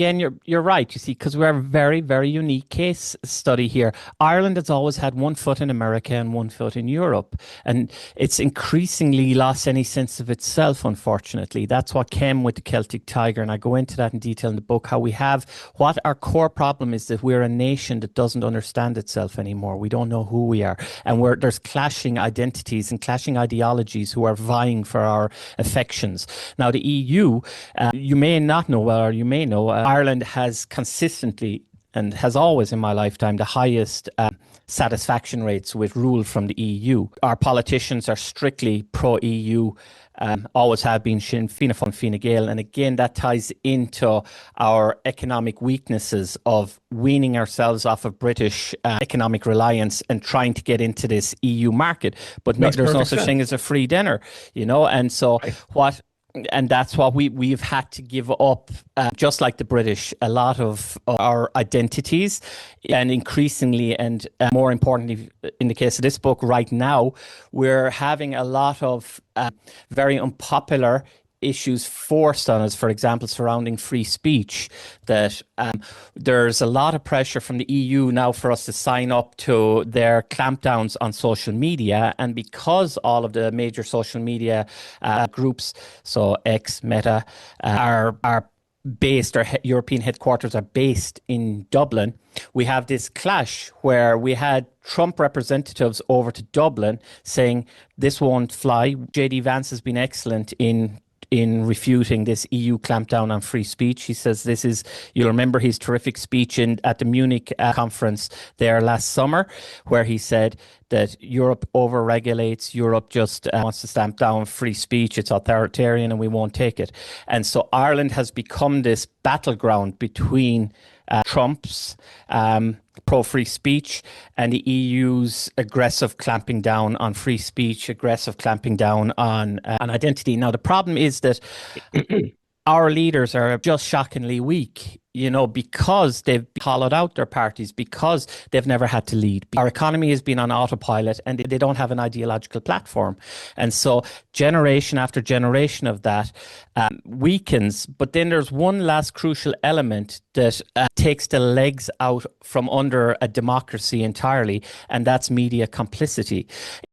again, you're right. You see, because we're a very, very unique case study here. Ireland has always had one foot in America and one foot in Europe, and it's increasingly lost any sense of itself. Unfortunately, that's what came with the Celtic Tiger, and I go into that in detail in the book. How we have what our core problem is that we're a nation that doesn't understand itself anymore. We don't know who we are, and there's clashing identities and clashing ideologies who are vying for our affections. Now, the EU, you may not know well, or you may know, Ireland has consistently and has always in my lifetime the highest satisfaction rates with rule from the EU. Our politicians are strictly pro-EU, always have been Sinn Féin and Fine Gael. And again, that ties into our economic weaknesses of weaning ourselves off of British economic reliance and trying to get into this EU market. But there's no such thing as a free dinner, and so right. And that's what we've had to give up, just like the British, a lot of our identities, and increasingly and more importantly, in the case of this book right now, we're having a lot of very unpopular issues forced on us, for example, surrounding free speech, that there's a lot of pressure from the EU now for us to sign up to their clampdowns on social media. And because all of the major social media groups, so X, Meta, are based, our European headquarters are based in Dublin, we have this clash where we had Trump representatives over to Dublin saying this won't fly. JD Vance has been excellent in refuting this EU clampdown on free speech. He says you'll remember his terrific speech at the Munich conference there last summer, where he said that Europe overregulates, Europe just wants to stamp down free speech, it's authoritarian and we won't take it. And so Ireland has become this battleground between Trump's pro-free speech and the EU's aggressive clamping down on free speech, aggressive clamping down on identity. Now, the problem is that our leaders are just shockingly weak, because they've hollowed out their parties, because they've never had to lead. Our economy has been on autopilot and they don't have an ideological platform. And so generation after generation of that weakens. But then there's one last crucial element that takes the legs out from under a democracy entirely, and that's media complicity.